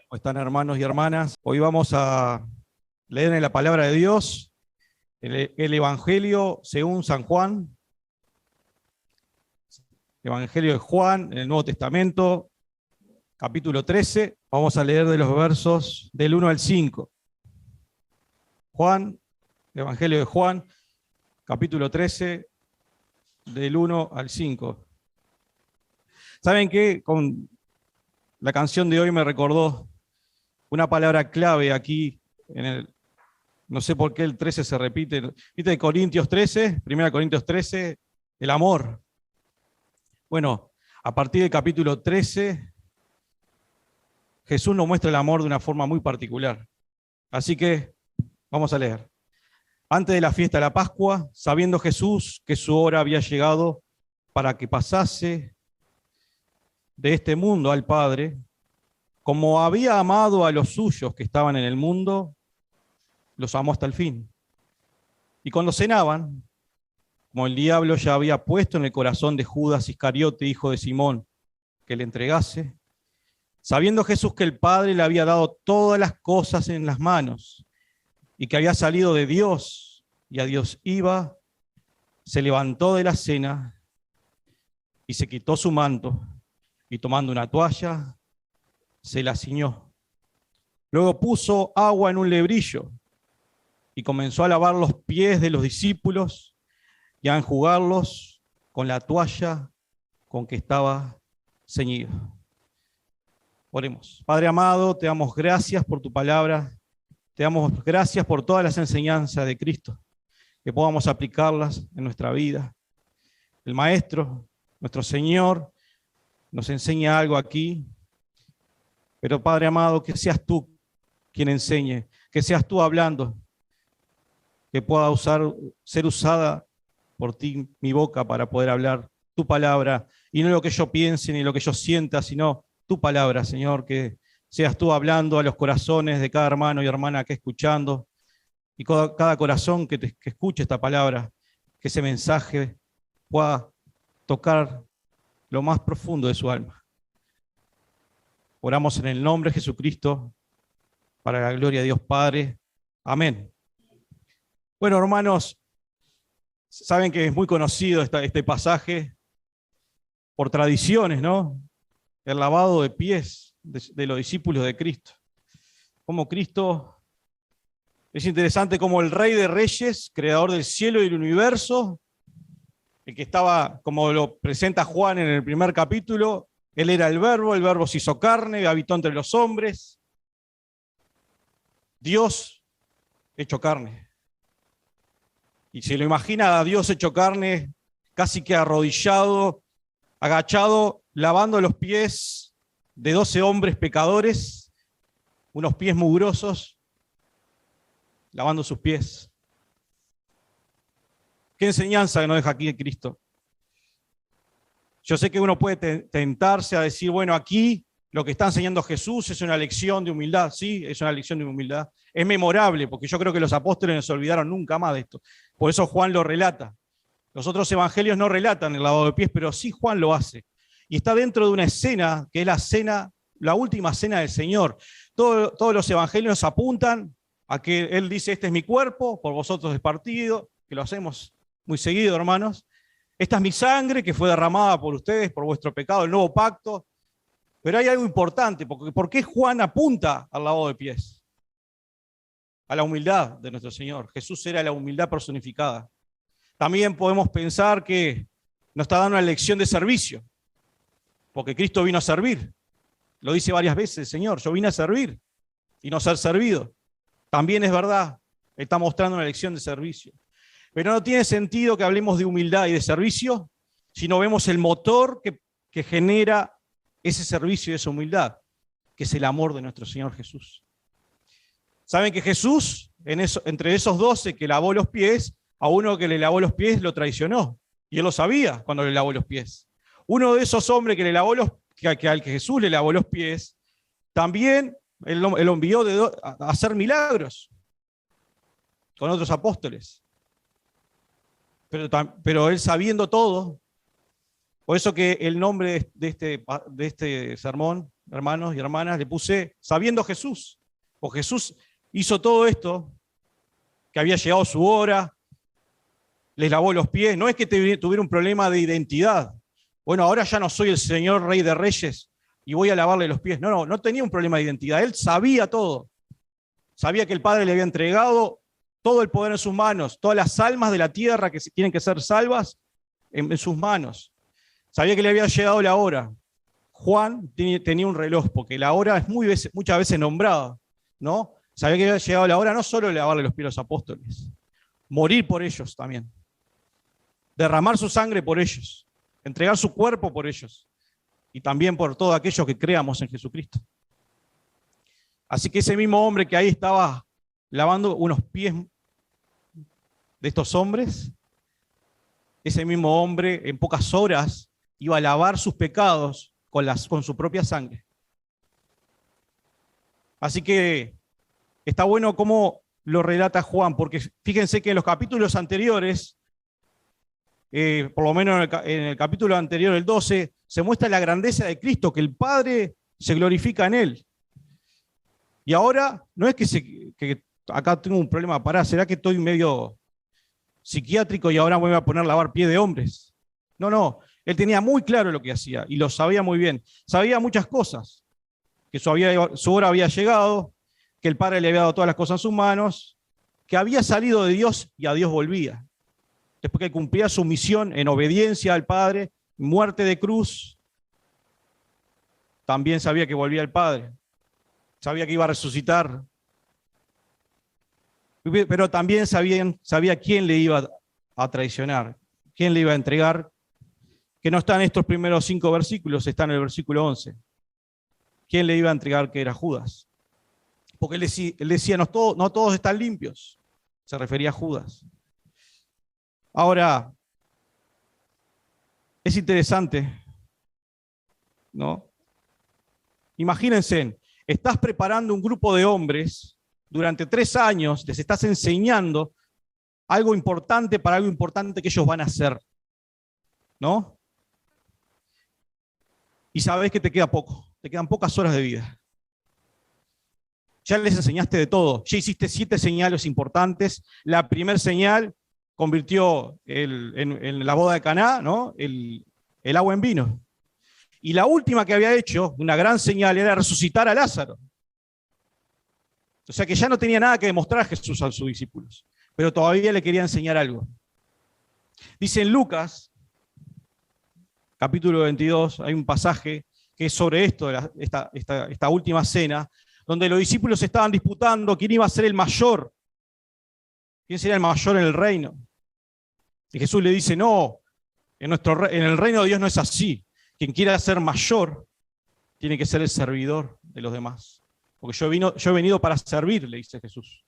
¿Cómo están, hermanos y hermanas? Hoy vamos a leer en la palabra de Dios el Evangelio según San Juan, Evangelio de Juan, en el Nuevo Testamento, capítulo 13. Vamos a leer de los versos del 1 al 5. Juan, Evangelio de Juan, capítulo 13, del 1 al 5. ¿Saben qué? Con la canción de hoy me recordó una palabra clave aquí no sé por qué el 13 se repite. ¿Viste Corintios 13? 1 Corintios 13, el amor. Bueno, a partir del capítulo 13, Jesús nos muestra el amor de una forma muy particular. Así que vamos a leer. Antes de la fiesta de la Pascua, sabiendo Jesús que su hora había llegado para que pasase de este mundo al Padre, como había amado a los suyos que estaban en el mundo, los amó hasta el fin. Y cuando cenaban, como el diablo ya había puesto en el corazón de Judas Iscariote, hijo de Simón, que le entregase, sabiendo Jesús que el Padre le había dado todas las cosas en las manos y que había salido de Dios y a Dios iba, se levantó de la cena y se quitó su manto y tomando una toalla, se la ciñó. Luego puso agua en un lebrillo y comenzó a lavar los pies de los discípulos y a enjugarlos con la toalla con que estaba ceñido. Oremos. Padre amado, te damos gracias por tu palabra, te damos gracias por todas las enseñanzas de Cristo, que podamos aplicarlas en nuestra vida. El Maestro, nuestro Señor, nos enseña algo aquí, pero Padre amado, que seas tú quien enseñe, que seas tú hablando, que pueda ser usada por ti mi boca para poder hablar tu palabra, y no lo que yo piense ni lo que yo sienta, sino tu palabra, Señor, que seas tú hablando a los corazones de cada hermano y hermana que escuchando, y cada corazón que escuche esta palabra, que ese mensaje pueda tocar lo más profundo de su alma. Oramos en el nombre de Jesucristo, para la gloria de Dios Padre. Amén. Bueno, hermanos, saben que es muy conocido este pasaje por tradiciones, ¿no? El lavado de pies de los discípulos de Cristo. Como Cristo, es interesante como el Rey de Reyes, creador del cielo y del universo, el que estaba, como lo presenta Juan en el primer capítulo, él era el Verbo se hizo carne, habitó entre los hombres. Dios hecho carne. Y se lo imagina a Dios hecho carne, casi que arrodillado, agachado, lavando los pies de 12 hombres pecadores, unos pies mugrosos, lavando sus pies. ¿Qué enseñanza que nos deja aquí Cristo? Yo sé que uno puede tentarse a decir, bueno, aquí lo que está enseñando Jesús es una lección de humildad. Sí, es una lección de humildad. Es memorable, porque yo creo que los apóstoles no se olvidaron nunca más de esto. Por eso Juan lo relata. Los otros evangelios no relatan el lavado de pies, pero sí Juan lo hace. Y está dentro de una escena, que es la última cena del Señor. Todos los evangelios apuntan a que Él dice, este es mi cuerpo, por vosotros es partido, que lo hacemos muy seguido, hermanos. Esta es mi sangre, que fue derramada por ustedes, por vuestro pecado, el nuevo pacto. Pero hay algo importante, porque ¿por qué Juan apunta al lavado de pies? A la humildad de nuestro Señor. Jesús era la humildad personificada. También podemos pensar que nos está dando una lección de servicio, porque Cristo vino a servir. Lo dice varias veces el Señor, yo vine a servir y no ser servido. También es verdad, está mostrando una lección de servicio. Pero no tiene sentido que hablemos de humildad y de servicio si no vemos el motor que genera ese servicio y esa humildad, que es el amor de nuestro Señor Jesús. Saben que Jesús, entre esos 12 que lavó los pies, a uno que le lavó los pies lo traicionó. Y él lo sabía cuando le lavó los pies. Uno de esos hombres que le lavó al que Jesús le lavó los pies, también él lo envió a hacer milagros con otros apóstoles. Pero él sabiendo todo, por eso que el nombre de este sermón hermanos y hermanas, le puse sabiendo Jesús. O Jesús hizo todo esto, que había llegado su hora, les lavó los pies. No es que tuviera un problema de identidad. Bueno, ahora ya no soy el Señor Rey de Reyes y voy a lavarle los pies. No tenía un problema de identidad. Él sabía todo. Sabía que el Padre le había entregado todo el poder en sus manos, todas las almas de la tierra que tienen que ser salvas en sus manos. Sabía que le había llegado la hora. Juan tenía un reloj, porque la hora es muchas veces nombrada, ¿no? Sabía que había llegado la hora no solo de lavarle los pies a los apóstoles, morir por ellos también, derramar su sangre por ellos, entregar su cuerpo por ellos, y también por todos aquellos que creamos en Jesucristo. Así que ese mismo hombre que ahí estaba lavando unos pies de estos hombres, ese mismo hombre en pocas horas iba a lavar sus pecados con su propia sangre. Así que está bueno cómo lo relata Juan, porque fíjense que en los capítulos anteriores, por lo menos en el capítulo anterior, el 12, se muestra la grandeza de Cristo, que el Padre se glorifica en Él. Y ahora, no es que acá tengo un problema, ¿será que estoy medio psiquiátrico y ahora me voy a poner a lavar pie de hombres? No, él tenía muy claro lo que hacía y lo sabía muy bien. Sabía muchas cosas, que su hora había llegado, que el Padre le había dado todas las cosas en sus manos, que había salido de Dios y a Dios volvía. Después que cumplía su misión en obediencia al Padre, muerte de cruz, también sabía que volvía al Padre. Sabía que iba a resucitar. Pero también sabía quién le iba a traicionar, quién le iba a entregar, que no está en estos primeros 5 versículos, está en el versículo 11. ¿Quién le iba a entregar? Que era Judas. Porque él decía, no todos están limpios. Se refería a Judas. Ahora, es interesante, ¿no? Imagínense, estás preparando un grupo de hombres durante 3 años, les estás enseñando algo importante para algo importante que ellos van a hacer, ¿no? Y sabes que te queda poco, te quedan pocas horas de vida. Ya les enseñaste de todo, ya hiciste 7 señales importantes. La primera señal convirtió en la boda de Caná, ¿no? el agua en vino. Y la última que había hecho, una gran señal, era resucitar a Lázaro. O sea que ya no tenía nada que demostrar a Jesús a sus discípulos, pero todavía le quería enseñar algo. Dice en Lucas, capítulo 22, hay un pasaje que es sobre esto, esta última cena, donde los discípulos estaban disputando quién iba a ser el mayor, quién sería el mayor en el reino. Y Jesús le dice, no, en el reino de Dios no es así. Quien quiera ser mayor tiene que ser el servidor de los demás. Porque yo he venido para servir, le dice Jesús.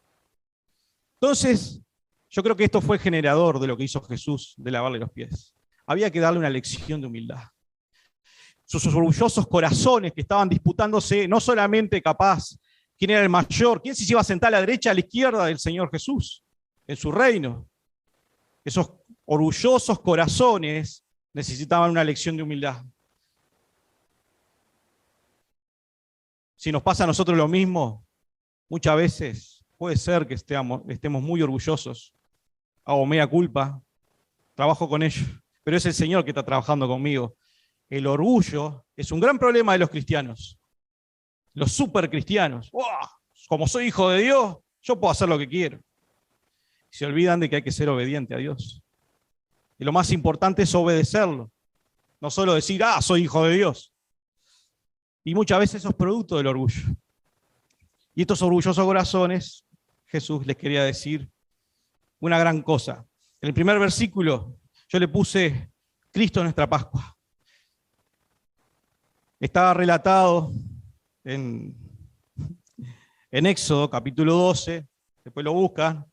Entonces, yo creo que esto fue generador de lo que hizo Jesús, de lavarle los pies. Había que darle una lección de humildad. Sus orgullosos corazones que estaban disputándose, no solamente capaz quién era el mayor, quién se iba a sentar a la derecha, a la izquierda del Señor Jesús, en su reino. Esos orgullosos corazones necesitaban una lección de humildad. Si nos pasa a nosotros lo mismo, muchas veces puede ser que estemos muy orgullosos, hago mea culpa, trabajo con ellos, pero es el Señor que está trabajando conmigo. El orgullo es un gran problema de los cristianos, los supercristianos. ¡Oh! Como soy hijo de Dios, yo puedo hacer lo que quiero. Se olvidan de que hay que ser obediente a Dios. Y lo más importante es obedecerlo, no solo decir, soy hijo de Dios. Y muchas veces eso es producto del orgullo. Y estos orgullosos corazones, Jesús les quería decir una gran cosa. En el primer versículo yo le puse Cristo nuestra Pascua. Está relatado en Éxodo capítulo 12, después lo buscan.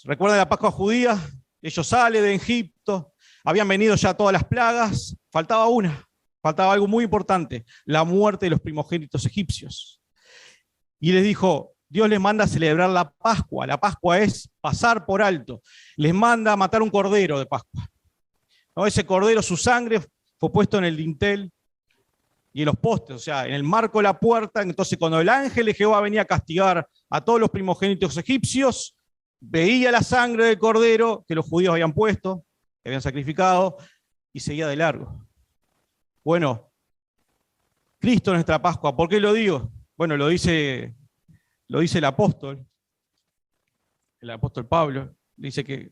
¿Recuerdan la Pascua judía? Ellos salen de Egipto, habían venido ya todas las plagas, faltaba una. Faltaba algo muy importante, la muerte de los primogénitos egipcios. Y les dijo, Dios les manda a celebrar la Pascua. La Pascua es pasar por alto. Les manda a matar un cordero de Pascua. ¿No? Ese cordero, su sangre fue puesto en el dintel y en los postes, o sea, en el marco de la puerta. Entonces, cuando el ángel de Jehová venía a castigar a todos los primogénitos egipcios, veía la sangre del cordero que los judíos habían puesto, que habían sacrificado, y seguía de largo. Bueno, Cristo es nuestra Pascua. ¿Por qué lo digo? Bueno, lo dice el apóstol Pablo, dice que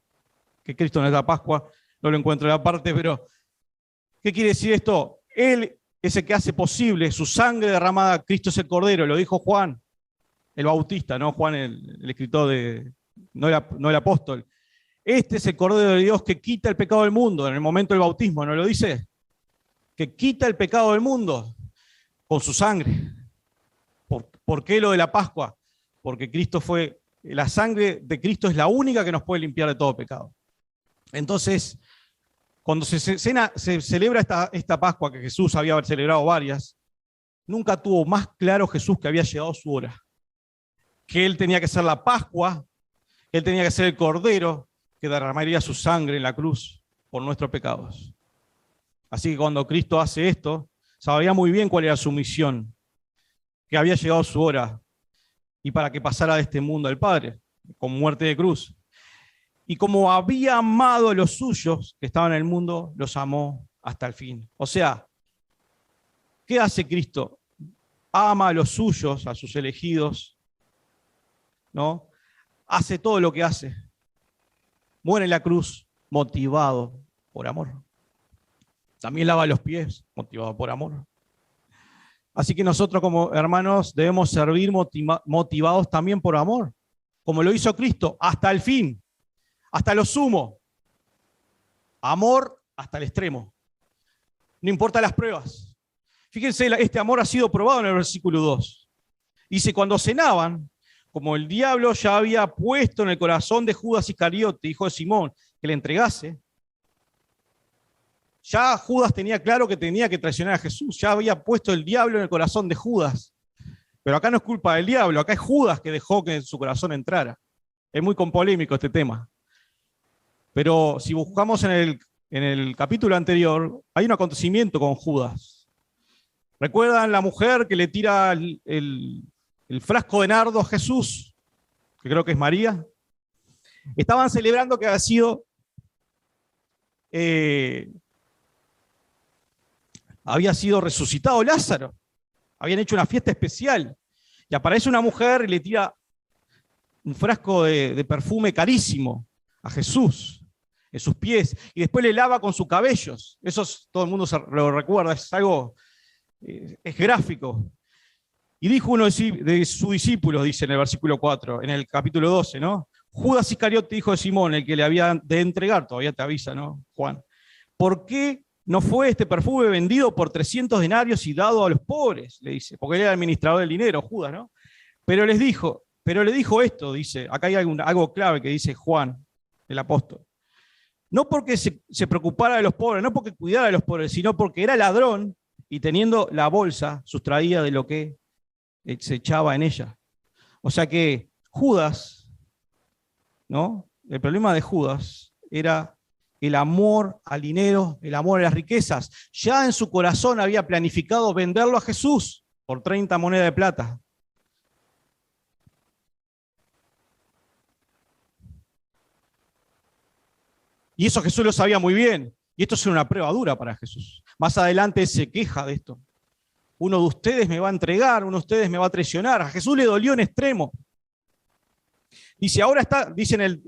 Cristo es nuestra Pascua. No lo encuentro en la parte, pero ¿qué quiere decir esto? Él es el que hace posible, su sangre derramada, Cristo es el Cordero, lo dijo Juan, el Bautista, no Juan el escritor no el apóstol. Este es el Cordero de Dios que quita el pecado del mundo en el momento del bautismo, ¿no lo dice? Que quita el pecado del mundo con su sangre. ¿Por qué lo de la Pascua? Porque la sangre de Cristo es la única que nos puede limpiar de todo pecado. Entonces, cuando se celebra esta Pascua, que Jesús había celebrado varias, nunca tuvo más claro Jesús que había llegado su hora. Que Él tenía que ser la Pascua, Él tenía que ser el Cordero que derramaría su sangre en la cruz por nuestros pecados. Así que cuando Cristo hace esto, sabía muy bien cuál era su misión, que había llegado su hora, y para que pasara de este mundo al Padre, con muerte de cruz. Y como había amado a los suyos que estaban en el mundo, los amó hasta el fin. O sea, ¿qué hace Cristo? Ama a los suyos, a sus elegidos, ¿no? Hace todo lo que hace. Muere en la cruz motivado por amor. También lava los pies, motivado por amor. Así que nosotros como hermanos debemos servir motivados también por amor, como lo hizo Cristo, hasta el fin, hasta lo sumo. Amor hasta el extremo. No importa las pruebas. Fíjense, este amor ha sido probado en el versículo 2. Dice, cuando cenaban, como el diablo ya había puesto en el corazón de Judas Iscariote, hijo de Simón, que le entregase, ya Judas tenía claro que tenía que traicionar a Jesús, ya había puesto el diablo en el corazón de Judas. Pero acá no es culpa del diablo, acá es Judas que dejó que en su corazón entrara. Es muy polémico este tema. Pero si buscamos en el capítulo anterior, hay un acontecimiento con Judas. ¿Recuerdan la mujer que le tira el frasco de nardo a Jesús? Que creo que es María. Estaban celebrando que había sido resucitado Lázaro. Habían hecho una fiesta especial. Y aparece una mujer y le tira un frasco de perfume carísimo a Jesús en sus pies. Y después le lava con sus cabellos. Eso todo el mundo lo recuerda. Es algo, es gráfico. Y dijo uno de sus discípulos, dice en el versículo 4, en el capítulo 12, ¿no? Judas Iscariote, hijo de Simón, el que le había de entregar, todavía te avisa, ¿no, Juan? ¿Por qué no fue este perfume vendido por 300 denarios y dado a los pobres? Le dice, porque él era administrador del dinero, Judas, ¿no? Pero le dijo esto, dice, acá hay algo clave que dice Juan, el apóstol. No porque se preocupara de los pobres, no porque cuidara de los pobres, sino porque era ladrón y teniendo la bolsa sustraía de lo que se echaba en ella. O sea que Judas, ¿no? El problema de Judas era el amor al dinero, el amor a las riquezas. Ya en su corazón había planificado venderlo a Jesús por 30 monedas de plata. Y eso Jesús lo sabía muy bien. Y esto es una prueba dura para Jesús. Más adelante se queja de esto. Uno de ustedes me va a entregar, uno de ustedes me va a traicionar. A Jesús le dolió en extremo. Dice, ahora está, dice en el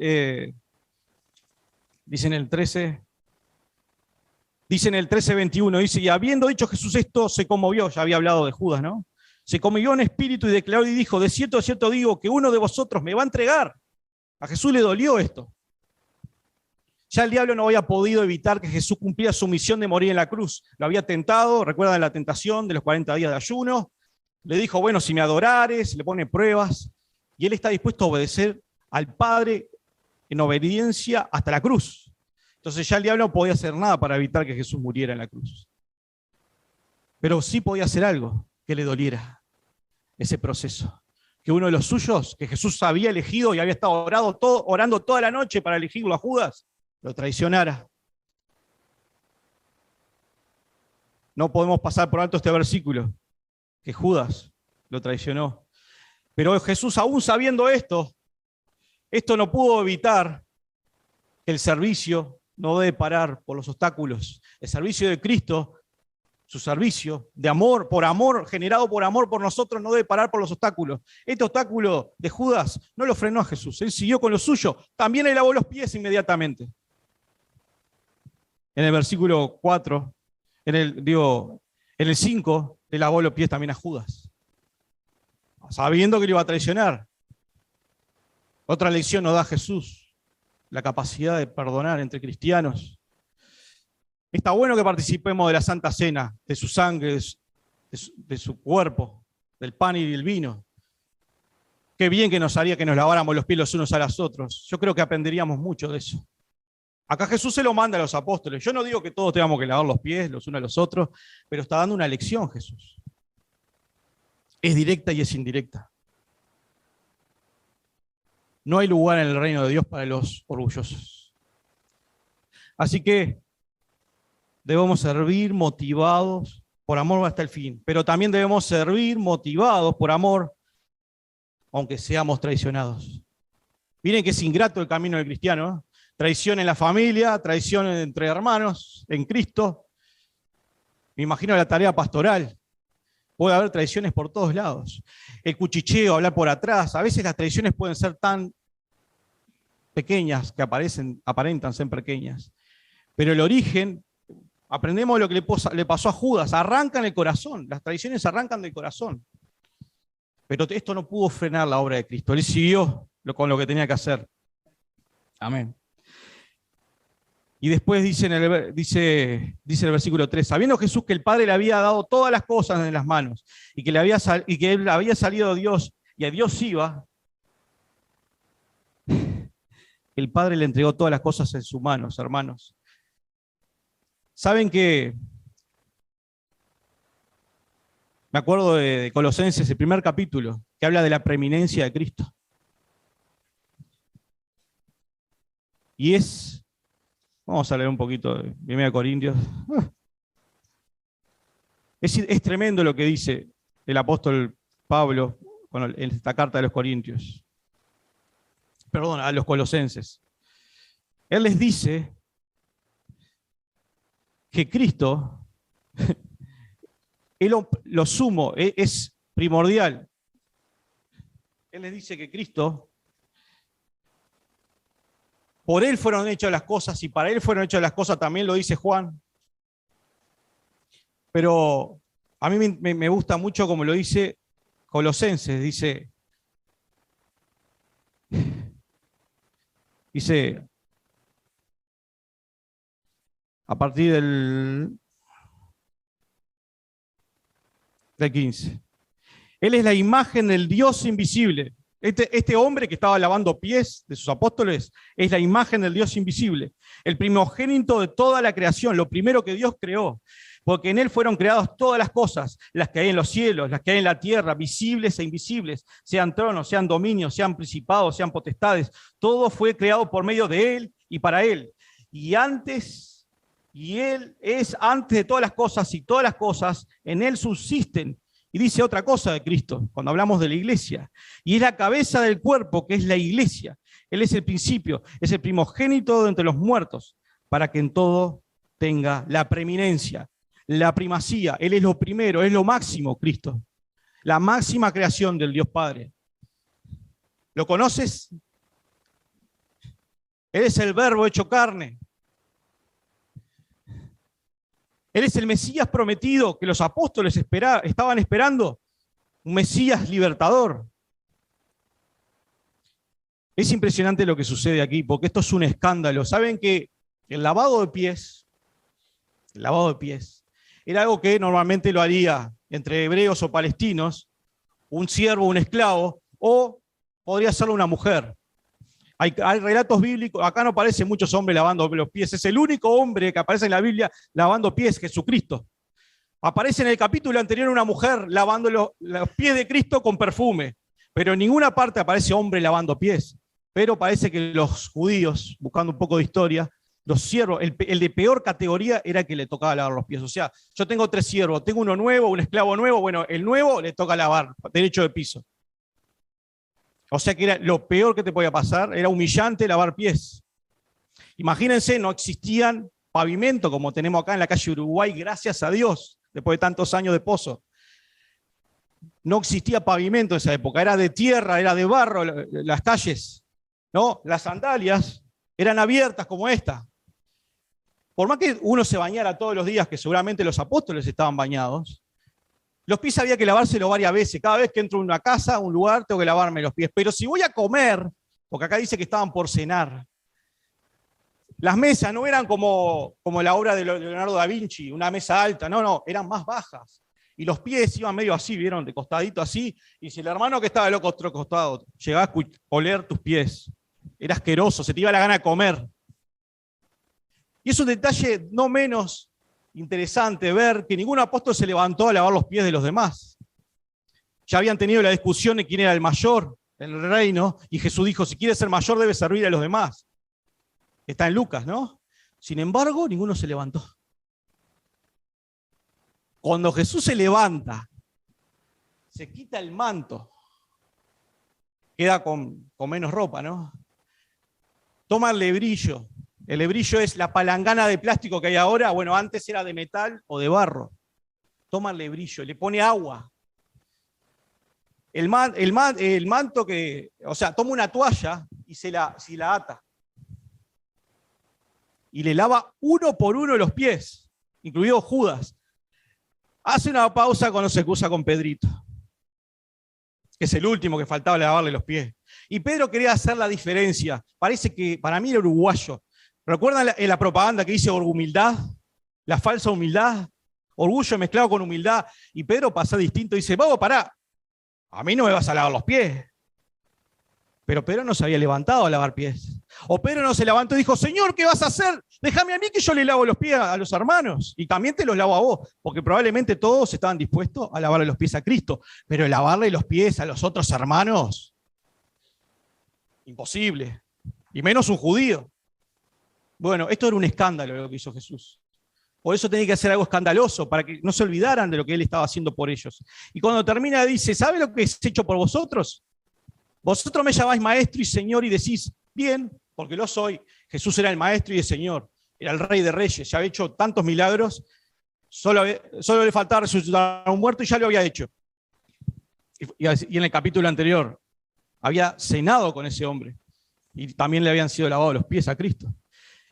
13:21, dice, y habiendo dicho Jesús esto, se conmovió, ya había hablado de Judas, ¿no? Se conmovió en espíritu y declaró y dijo, de cierto digo que uno de vosotros me va a entregar. A Jesús le dolió esto. Ya el diablo no había podido evitar que Jesús cumpliera su misión de morir en la cruz. Lo había tentado, recuerdan la tentación de los 40 días de ayuno. Le dijo, bueno, si me adorares, le pone pruebas. Y él está dispuesto a obedecer al Padre en obediencia hasta la cruz. Entonces ya el diablo no podía hacer nada para evitar que Jesús muriera en la cruz. Pero sí podía hacer algo que le doliera ese proceso. Que uno de los suyos, que Jesús había elegido y había estado orando toda la noche para elegirlo a Judas, lo traicionara. no podemos pasar por alto este versículo, que Judas lo traicionó. Pero Jesús, aún sabiendo esto no pudo evitar que el servicio no debe parar por los obstáculos. El servicio de Cristo, su servicio de amor, generado por amor por nosotros, no debe parar por los obstáculos. Este obstáculo de Judas no lo frenó a Jesús. Él siguió con lo suyo. También le lavó los pies inmediatamente. En el versículo 4, en el 5, le lavó los pies también a Judas, sabiendo que le iba a traicionar. Otra lección nos da Jesús, la capacidad de perdonar entre cristianos. Está bueno que participemos de la Santa Cena, de su sangre, de su cuerpo, del pan y del vino. Qué bien que nos haría que nos laváramos los pies los unos a los otros. Yo creo que aprenderíamos mucho de eso. Acá Jesús se lo manda a los apóstoles. Yo no digo que todos tengamos que lavar los pies los unos a los otros, pero está dando una lección Jesús. Es directa y es indirecta. No hay lugar en el reino de Dios para los orgullosos. Así que debemos servir motivados por amor hasta el fin, pero también debemos servir motivados por amor, aunque seamos traicionados. Miren que es ingrato el camino del cristiano, ¿eh? Traición en la familia, traición entre hermanos, en Cristo. Me imagino la tarea pastoral. Puede haber traiciones por todos lados. El cuchicheo, hablar por atrás. A veces las traiciones pueden ser tan pequeñas que aparentan ser pequeñas. Pero el origen, aprendemos lo que le pasó a Judas. Arranca en el corazón. Las traiciones arrancan del corazón. Pero esto no pudo frenar la obra de Cristo. Él siguió con lo que tenía que hacer. Amén. Y después dice el versículo 3, sabiendo Jesús que el Padre le había dado todas las cosas en las manos y que él había salido a Dios y a Dios iba, el Padre le entregó todas las cosas en sus manos, hermanos. ¿Saben que? Me acuerdo de Colosenses, el primer capítulo, que habla de la preeminencia de Cristo. Y vamos a leer un poquito de 1 Corintios. Es tremendo lo que dice el apóstol Pablo en esta carta de los Corintios. Perdón, a los Colosenses. Él les dice que Cristo es lo sumo, es primordial. Él les dice que Cristo, por Él fueron hechas las cosas y para Él fueron hechas las cosas, también lo dice Juan. Pero a mí me gusta mucho como lo dice Colosenses, dice, a partir del 15. Él es la imagen del Dios invisible. Este hombre que estaba lavando pies de sus apóstoles es la imagen del Dios invisible, el primogénito de toda la creación, lo primero que Dios creó, porque en Él fueron creadas todas las cosas, las que hay en los cielos, las que hay en la tierra, visibles e invisibles, sean tronos, sean dominios, sean principados, sean potestades, todo fue creado por medio de Él y para Él. Y Él es antes de todas las cosas y todas las cosas en Él subsisten. Y dice otra cosa de Cristo, cuando hablamos de la iglesia, y es la cabeza del cuerpo, que es la iglesia. Él es el principio, es el primogénito de entre los muertos, para que en todo tenga la preeminencia, la primacía. Él es lo primero, es lo máximo, Cristo. La máxima creación del Dios Padre. ¿Lo conoces? Él es el Verbo hecho carne. Él es el Mesías prometido que los apóstoles estaban esperando, un Mesías libertador. Es impresionante lo que sucede aquí, porque esto es un escándalo. ¿Saben que el lavado de pies era algo que normalmente lo haría entre hebreos o palestinos, un siervo, un esclavo, o podría hacerlo una mujer? Hay relatos bíblicos, acá no aparecen muchos hombres lavando los pies, es el único hombre que aparece en la Biblia lavando pies, Jesucristo. Aparece en el capítulo anterior una mujer lavando los pies de Cristo con perfume, pero en ninguna parte aparece hombre lavando pies. Pero parece que los judíos, buscando un poco de historia, Los siervos, el de peor categoría era el que le tocaba lavar los pies. O sea, yo tengo 3 siervos, tengo uno nuevo, un esclavo nuevo, bueno, el nuevo le toca lavar, derecho de piso. O sea que era lo peor que te podía pasar, era humillante lavar pies. Imagínense, no existían pavimento como tenemos acá en la calle Uruguay, gracias a Dios, después de tantos años de pozo. No existía pavimento en esa época, era de tierra, era de barro las calles, ¿no? Las sandalias eran abiertas como esta. Por más que uno se bañara todos los días, que seguramente los apóstoles estaban bañados, los pies había que lavárselo varias veces. Cada vez que entro a una casa, a un lugar, tengo que lavarme los pies. Pero si voy a comer, porque acá dice que estaban por cenar, las mesas no eran como la obra de Leonardo da Vinci, una mesa alta, no, eran más bajas. Y los pies iban medio así, vieron, de costadito así. Y si el hermano que estaba del otro costado llegaba a oler tus pies, era asqueroso, se te iba la gana de comer. Y es un detalle no menos interesante ver que ningún apóstol se levantó a lavar los pies de los demás. Ya habían tenido la discusión de quién era el mayor en el reino, y Jesús dijo, si quieres ser mayor debe servir a los demás. Está en Lucas, ¿no? Sin embargo, ninguno se levantó. Cuando Jesús se levanta, se quita el manto, queda con menos ropa, ¿no? Toma el lebrillo. El lebrillo es la palangana de plástico que hay ahora. Bueno, antes era de metal o de barro. Toma el lebrillo, le pone agua. El manto que, o sea, toma una toalla y se la ata. Y le lava uno por uno los pies, incluido Judas. Hace una pausa cuando se cruza con Pedrito, que es el último que faltaba lavarle los pies. Y Pedro quería hacer la diferencia. Parece que para mí era uruguayo. ¿Recuerdan la propaganda que dice humildad? La falsa humildad. Orgullo mezclado con humildad. Y Pedro pasa distinto y dice, vamos, pará, a mí no me vas a lavar los pies. Pero Pedro no se había levantado a lavar pies. O Pedro no se levantó y dijo, Señor, ¿qué vas a hacer? Déjame a mí que yo le lavo los pies a los hermanos. Y también te los lavo a vos. Porque probablemente todos estaban dispuestos a lavarle los pies a Cristo. Pero lavarle los pies a los otros hermanos, imposible. Y menos un judío. Bueno, esto era un escándalo lo que hizo Jesús. Por eso tenía que hacer algo escandaloso, para que no se olvidaran de lo que él estaba haciendo por ellos. Y cuando termina dice, ¿sabe lo que es hecho por vosotros? Vosotros me llamáis maestro y señor y decís, bien, porque lo soy. Jesús era el maestro y el señor, era el rey de reyes, ya había hecho tantos milagros, solo le faltaba resucitar a un muerto y ya lo había hecho. Y en el capítulo anterior, había cenado con ese hombre y también le habían sido lavados los pies a Cristo.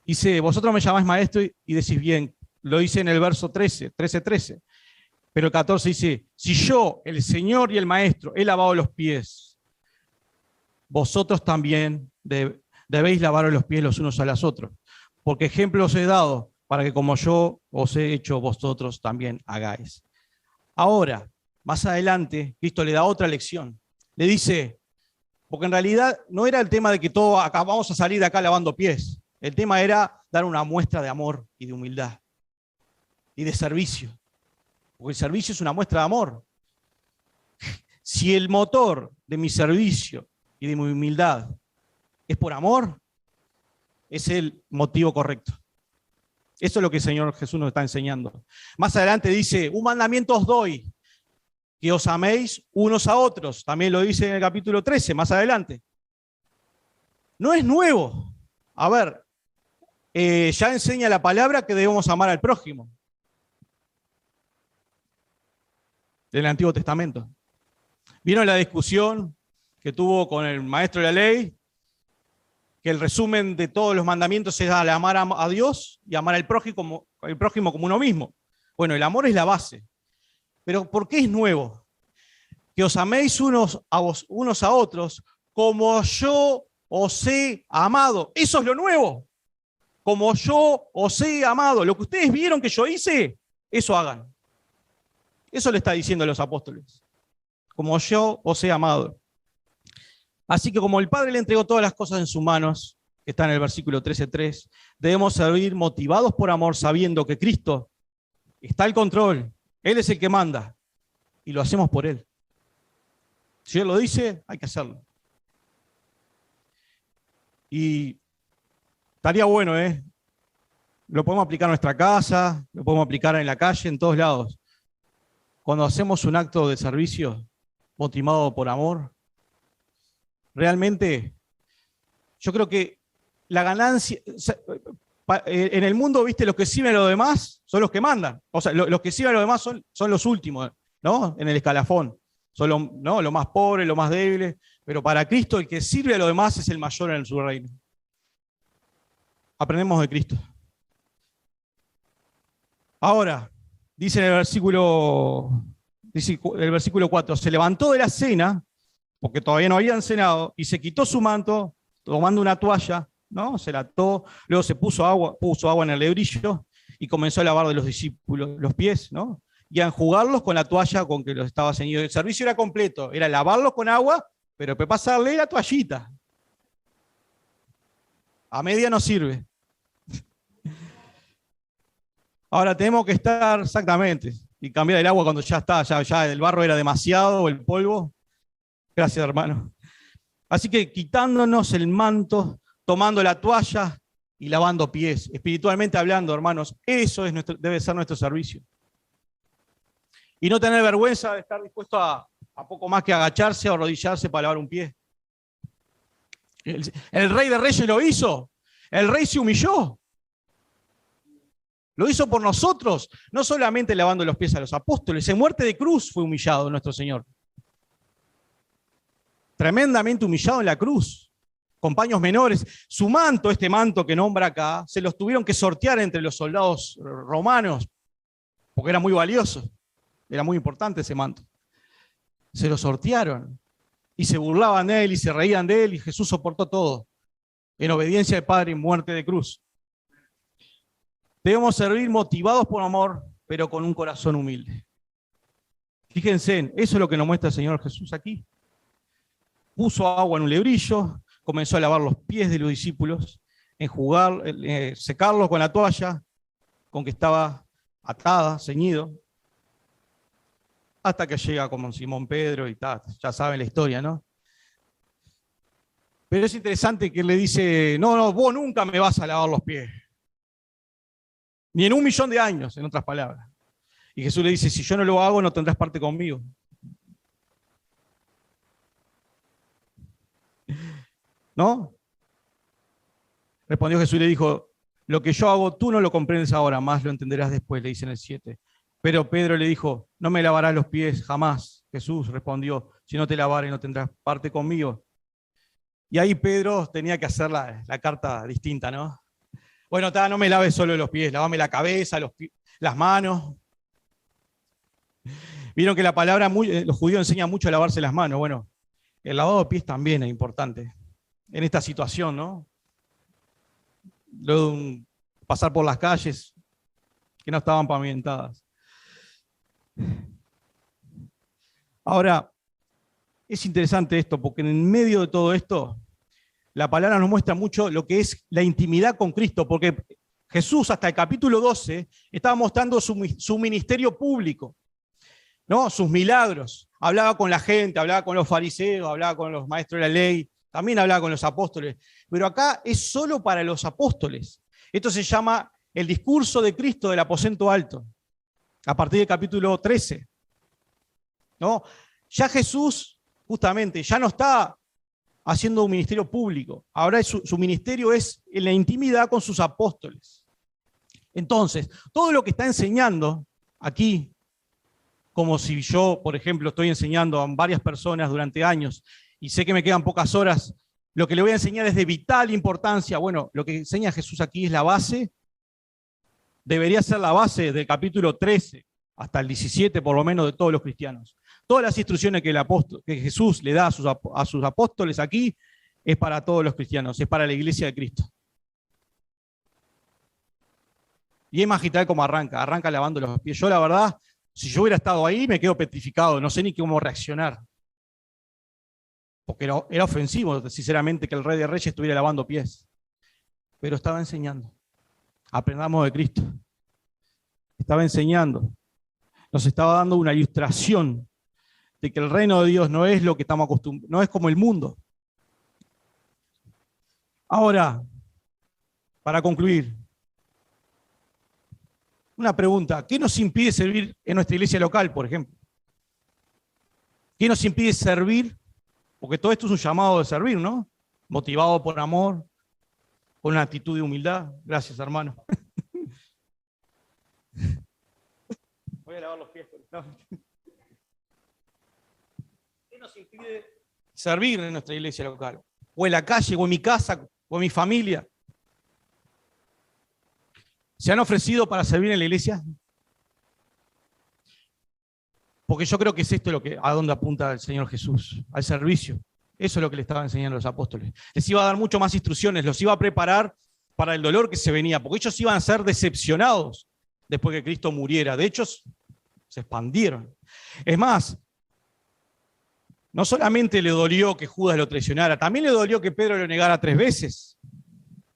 Dice, vosotros me llamáis maestro y decís bien, lo dice en el verso 13. Pero el 14 dice, si yo, el Señor y el Maestro, he lavado los pies, vosotros también debéis lavaros los pies los unos a los otros, porque ejemplo os he dado para que como yo os he hecho, vosotros también hagáis. Ahora, más adelante, Cristo le da otra lección. Le dice, porque en realidad no era el tema de que todos acá vamos a salir de acá lavando pies. El tema era dar una muestra de amor y de humildad y de servicio. Porque el servicio es una muestra de amor. Si el motor de mi servicio y de mi humildad es por amor, es el motivo correcto. Eso es lo que el Señor Jesús nos está enseñando. Más adelante dice, un mandamiento os doy, que os améis unos a otros. También lo dice en el capítulo 13, más adelante. No es nuevo. A ver, ya enseña la palabra que debemos amar al prójimo. Del Antiguo Testamento. ¿Vieron la discusión que tuvo con el maestro de la ley? Que el resumen de todos los mandamientos es amar a Dios y amar al prójimo como uno mismo. Bueno, el amor es la base. Pero ¿por qué es nuevo? Que os améis unos a otros como yo os he amado. Eso es lo nuevo. Como yo os he amado. Lo que ustedes vieron que yo hice, eso hagan. Eso le está diciendo a los apóstoles. Como yo os he amado. Así que como el Padre le entregó todas las cosas en sus manos, que está en el versículo 13:3, debemos servir motivados por amor, sabiendo que Cristo está al control. Él es el que manda. Y lo hacemos por Él. Si Él lo dice, hay que hacerlo. Y estaría bueno, Lo podemos aplicar en nuestra casa, lo podemos aplicar en la calle, en todos lados. Cuando hacemos un acto de servicio motivado por amor, realmente yo creo que la ganancia, en el mundo, viste, los que sirven a los demás son los que mandan. O sea, los que sirven a los demás son los últimos, ¿no? En el escalafón. Son ¿no? Los más pobres, los más débiles. Pero para Cristo, el que sirve a los demás es el mayor en su reino. Aprendemos de Cristo. Ahora, dice en el versículo 4, se levantó de la cena, porque todavía no habían cenado, y se quitó su manto, tomando una toalla, ¿no? Se la ató, luego se puso agua en el lebrillo y comenzó a lavar de los discípulos los pies, ¿no? Y a enjugarlos con la toalla con que los estaba ceñido. El servicio era completo, era lavarlos con agua, pero después pasarle la toallita. A media no sirve. Ahora tenemos que estar exactamente y cambiar el agua cuando ya está, ya el barro era demasiado, o el polvo. Gracias, hermano. Así que quitándonos el manto, tomando la toalla y lavando pies. Espiritualmente hablando, hermanos, eso debe ser nuestro servicio. Y no tener vergüenza de estar dispuesto a poco más que agacharse o arrodillarse para lavar un pie. El Rey de Reyes lo hizo. El Rey se humilló. Lo hizo por nosotros, no solamente lavando los pies a los apóstoles. En muerte de cruz fue humillado nuestro Señor. Tremendamente humillado en la cruz, con paños menores. Su manto, este manto que nombra acá, se los tuvieron que sortear entre los soldados romanos, porque era muy valioso, era muy importante ese manto. Se lo sortearon, y se burlaban de él, y se reían de él, y Jesús soportó todo, en obediencia al Padre en muerte de cruz. Debemos servir motivados por amor, pero con un corazón humilde. Fíjense, eso es lo que nos muestra el Señor Jesús aquí. Puso agua en un lebrillo, comenzó a lavar los pies de los discípulos, secarlos con la toalla con que estaba atada, ceñido, hasta que llega como Simón Pedro y tal, ya saben la historia, ¿no? Pero es interesante que él le dice, no, vos nunca me vas a lavar los pies. Ni en 1.000.000 de años, en otras palabras. Y Jesús le dice, si yo no lo hago, no tendrás parte conmigo. ¿No? Respondió Jesús y le dijo, lo que yo hago tú no lo comprendes ahora, más lo entenderás después, le dice en el 7. Pero Pedro le dijo, no me lavarás los pies jamás. Jesús respondió, si no te lavaré no tendrás parte conmigo. Y ahí Pedro tenía que hacer la carta distinta, ¿no? Bueno, no me laves solo los pies, lavame la cabeza, las manos. Vieron que la palabra, los judíos enseñan mucho a lavarse las manos. Bueno, el lavado de pies también es importante en esta situación, ¿no? Luego de pasar por las calles que no estaban pavimentadas. Ahora, es interesante esto, porque en medio de todo esto, la palabra nos muestra mucho lo que es la intimidad con Cristo, porque Jesús hasta el capítulo 12 estaba mostrando su ministerio público, ¿no? Sus milagros. Hablaba con la gente, hablaba con los fariseos, hablaba con los maestros de la ley, también hablaba con los apóstoles. Pero acá es solo para los apóstoles. Esto se llama el discurso de Cristo del aposento alto, a partir del capítulo 13. ¿No? Ya Jesús, justamente, ya no está haciendo un ministerio público. Ahora su ministerio es en la intimidad con sus apóstoles. Entonces, todo lo que está enseñando aquí, como si yo, por ejemplo, estoy enseñando a varias personas durante años y sé que me quedan pocas horas, lo que le voy a enseñar es de vital importancia. Bueno, lo que enseña Jesús aquí es la base, debería ser la base del capítulo 13 hasta el 17 por lo menos de todos los cristianos. Todas las instrucciones que Jesús le da a sus apóstoles aquí es para todos los cristianos, es para la iglesia de Cristo. Y es magistral como arranca lavando los pies. Yo la verdad, si yo hubiera estado ahí me quedo petrificado, no sé ni cómo reaccionar. Porque era ofensivo, sinceramente, que el Rey de Reyes estuviera lavando pies. Pero estaba enseñando. Aprendamos de Cristo. Estaba enseñando. Nos estaba dando una ilustración de que el reino de Dios no es lo que estamos acostumbrados, no es como el mundo. Ahora, para concluir, Una pregunta, ¿qué nos impide servir en nuestra iglesia local, por ejemplo? ¿Qué nos impide servir? Porque todo esto es un llamado de servir, ¿no? Motivado por amor, con una actitud de humildad. Gracias, hermano. Voy a lavar los pies. No. ¿Qué nos impide servir en nuestra iglesia local? O en la calle, o en mi casa, o en mi familia. ¿Se han ofrecido para servir en la iglesia? Porque yo creo que es esto a donde apunta el Señor Jesús, al servicio. Eso es lo que le estaban enseñando los apóstoles. Les iba a dar mucho más instrucciones, los iba a preparar para el dolor que se venía, porque ellos iban a ser decepcionados después que Cristo muriera. De hecho, se expandieron. Es más, no solamente le dolió que Judas lo traicionara, también le dolió que Pedro lo negara 3 veces.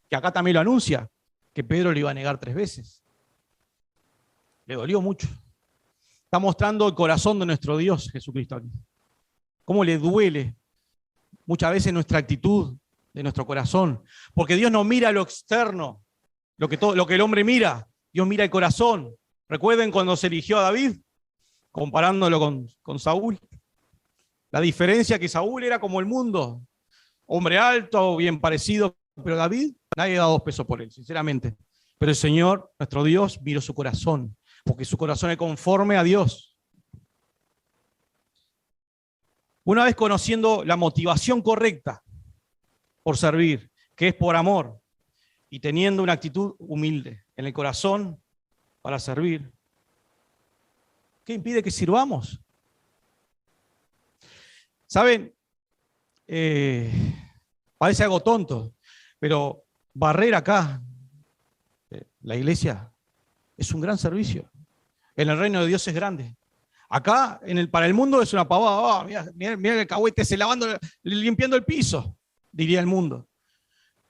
Que acá también lo anuncia, que Pedro lo iba a negar 3 veces. Le dolió mucho. Está mostrando el corazón de nuestro Dios, Jesucristo, aquí. Cómo le duele muchas veces nuestra actitud de nuestro corazón. Porque Dios no mira lo externo, lo que el hombre mira. Dios mira el corazón. Recuerden cuando se eligió a David, comparándolo con Saúl. La diferencia que Saúl era como el mundo. Hombre alto, bien parecido. Pero David, nadie da 2 pesos por él, sinceramente. Pero el Señor, nuestro Dios, miró su corazón. Porque su corazón es conforme a Dios. Una vez conociendo la motivación correcta por servir, que es por amor, y teniendo una actitud humilde en el corazón para servir, ¿qué impide que sirvamos? ¿Saben? Parece algo tonto, pero barrer acá, la iglesia, es un gran servicio. En el reino de Dios es grande. Acá, para el mundo es una pavada. Oh, mira el cahuete se limpiando el piso, diría el mundo.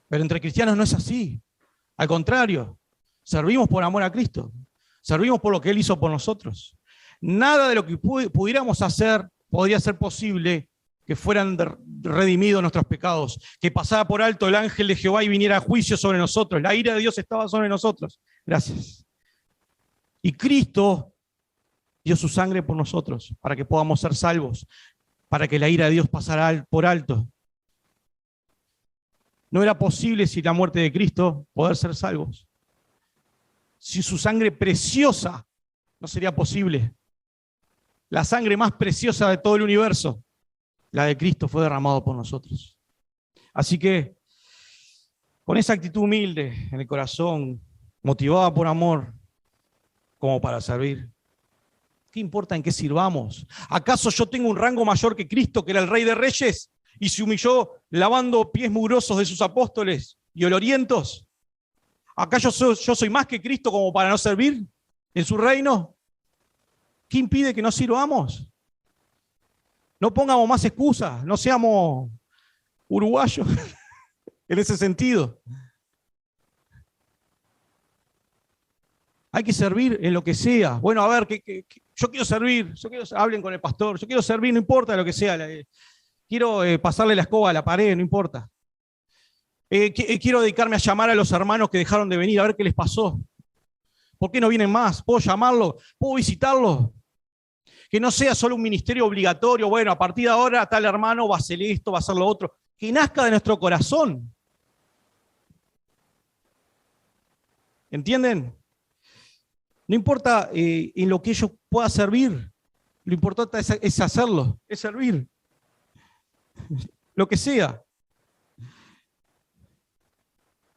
Pero entre cristianos no es así. Al contrario, servimos por amor a Cristo. Servimos por lo que Él hizo por nosotros. Nada de lo que pudiéramos hacer podría ser posible que fueran redimidos nuestros pecados, que pasara por alto el ángel de Jehová y viniera a juicio sobre nosotros. La ira de Dios estaba sobre nosotros. Gracias. Y Cristo dio su sangre por nosotros, para que podamos ser salvos, para que la ira de Dios pasara por alto. No era posible sin la muerte de Cristo poder ser salvos. Sin su sangre preciosa no sería posible. La sangre más preciosa de todo el universo, la de Cristo, fue derramada por nosotros. Así que, con esa actitud humilde en el corazón, motivada por amor, como para servir, ¿qué importa en qué sirvamos? ¿Acaso yo tengo un rango mayor que Cristo, que era el Rey de Reyes, y se humilló lavando pies mugrosos de sus apóstoles y olorientos? ¿Acaso yo soy más que Cristo como para no servir en su reino? ¿Qué impide que no sirvamos? No pongamos más excusas, no seamos uruguayos en ese sentido. Hay que servir en lo que sea. Bueno, a ver, yo quiero servir, hablen con el pastor, yo quiero servir, no importa lo que sea. Quiero pasarle la escoba a la pared, no importa. Quiero dedicarme a llamar a los hermanos que dejaron de venir, a ver qué les pasó. ¿Por qué no vienen más? ¿Puedo llamarlo? ¿Puedo visitarlo? Que no sea solo un ministerio obligatorio, bueno, a partir de ahora tal hermano va a hacer esto, va a hacer lo otro. Que nazca de nuestro corazón. ¿Entienden? No importa en lo que ellos puedan servir, lo importante es hacerlo, es servir. Lo que sea.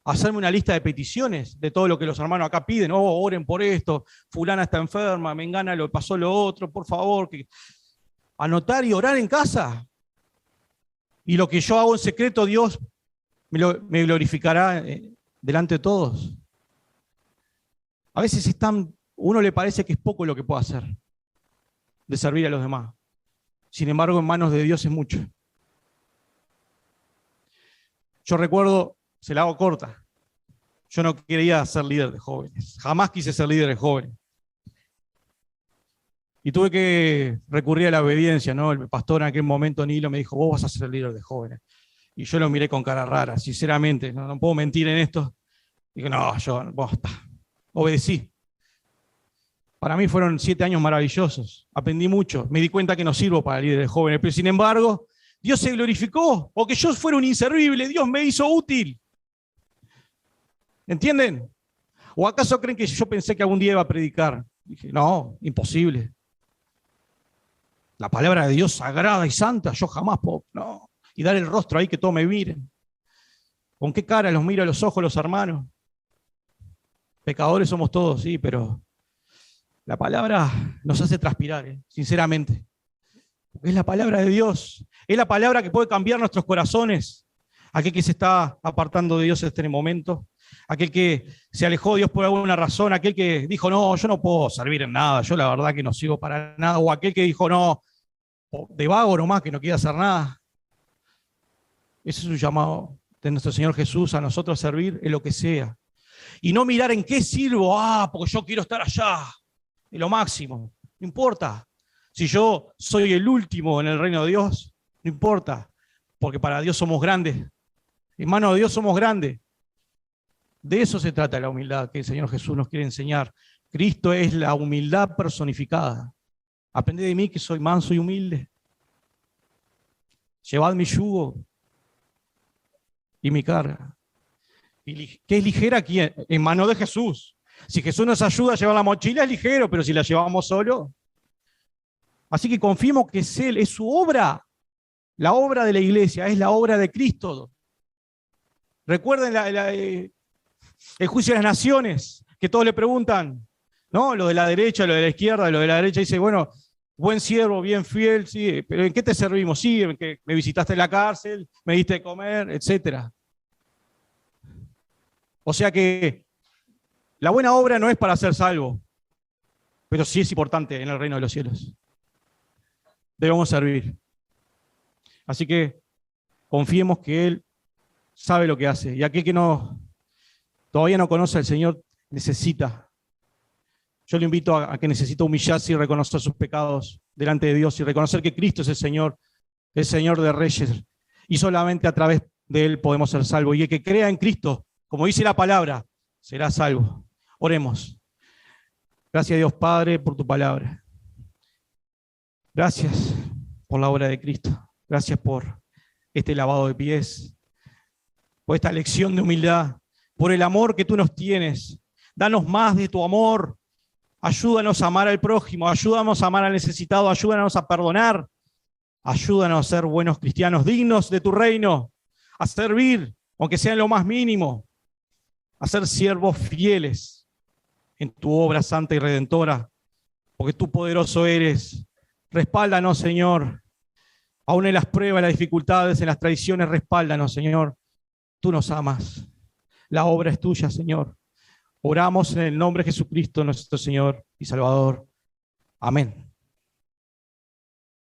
Hacerme una lista de peticiones de todo lo que los hermanos acá piden. Oh, oren por esto, fulana está enferma, mengana lo pasó lo otro, por favor. Anotar y orar en casa. Y lo que yo hago en secreto, Dios me glorificará delante de todos. A veces uno le parece que es poco lo que puede hacer de servir a los demás. Sin embargo, en manos de Dios es mucho. Yo recuerdo, se la hago corta, yo no quería ser líder de jóvenes. Jamás quise ser líder de jóvenes. Y tuve que recurrir a la obediencia, ¿no? El pastor en aquel momento, Nilo, me dijo, vos vas a ser líder de jóvenes. Y yo lo miré con cara rara, sinceramente, no puedo mentir en esto. Dije, no, yo, basta. Obedecí. Para mí fueron 7 años maravillosos. Aprendí mucho. Me di cuenta que no sirvo para líderes jóvenes, pero sin embargo, Dios se glorificó. Aunque yo fuera un inservible, Dios me hizo útil. ¿Entienden? ¿O acaso creen que yo pensé que algún día iba a predicar? Dije, no, imposible. La palabra de Dios sagrada y santa, yo jamás puedo, no. Y dar el rostro ahí que todos me miren. ¿Con qué cara los miro a los ojos los hermanos? Pecadores somos todos, sí, pero la palabra nos hace transpirar, sinceramente. Porque es la palabra de Dios. Es la palabra que puede cambiar nuestros corazones. Aquel que se está apartando de Dios en este momento. Aquel que se alejó de Dios por alguna razón. Aquel que dijo, no, yo no puedo servir en nada. Yo la verdad que no sirvo para nada. O aquel que dijo, no, de vago nomás, que no quiere hacer nada. Ese es un llamado de nuestro Señor Jesús a nosotros servir en lo que sea. Y no mirar en qué sirvo, porque yo quiero estar allá, en lo máximo. No importa. Si yo soy el último en el reino de Dios, no importa. Porque para Dios somos grandes. En manos de Dios somos grandes. De eso se trata la humildad que el Señor Jesús nos quiere enseñar. Cristo es la humildad personificada. Aprended de mí que soy manso y humilde. Llevad mi yugo y mi carga. ¿Y qué es ligera aquí? En manos de Jesús. Si Jesús nos ayuda a llevar la mochila es ligero, pero si la llevamos solo. Así que confiemos que es Él, es su obra. La obra de la iglesia es la obra de Cristo. Recuerden el juicio de las naciones, que todos le preguntan, ¿no? Lo de la derecha, lo de la izquierda, lo de la derecha dice, bueno, buen siervo, bien fiel, sí, pero ¿en qué te servimos? Sí, en que me visitaste en la cárcel, me diste de comer, etc. O sea que la buena obra no es para ser salvo, pero sí es importante en el reino de los cielos. Debemos servir. Así que confiemos que Él sabe lo que hace. Y aquel que todavía no conoce al Señor necesita. Yo le invito a que necesita humillarse y reconocer sus pecados delante de Dios y reconocer que Cristo es el Señor de reyes. Y solamente a través de Él podemos ser salvos. Y el que crea en Cristo, como dice la palabra, será salvo. Oremos. Gracias a Dios Padre por tu palabra. Gracias por la obra de Cristo. Gracias por este lavado de pies, por esta lección de humildad, por el amor que tú nos tienes. Danos más de tu amor. Ayúdanos a amar al prójimo, ayúdanos a amar al necesitado, ayúdanos a perdonar. Ayúdanos a ser buenos cristianos dignos de tu reino, a servir, aunque sea en lo más mínimo, a ser siervos fieles en tu obra santa y redentora, porque tú poderoso eres. Respáldanos, Señor. Aún en las pruebas, en las dificultades, en las traiciones, respáldanos, Señor. Tú nos amas. La obra es tuya, Señor. Oramos en el nombre de Jesucristo, nuestro Señor y Salvador. Amén.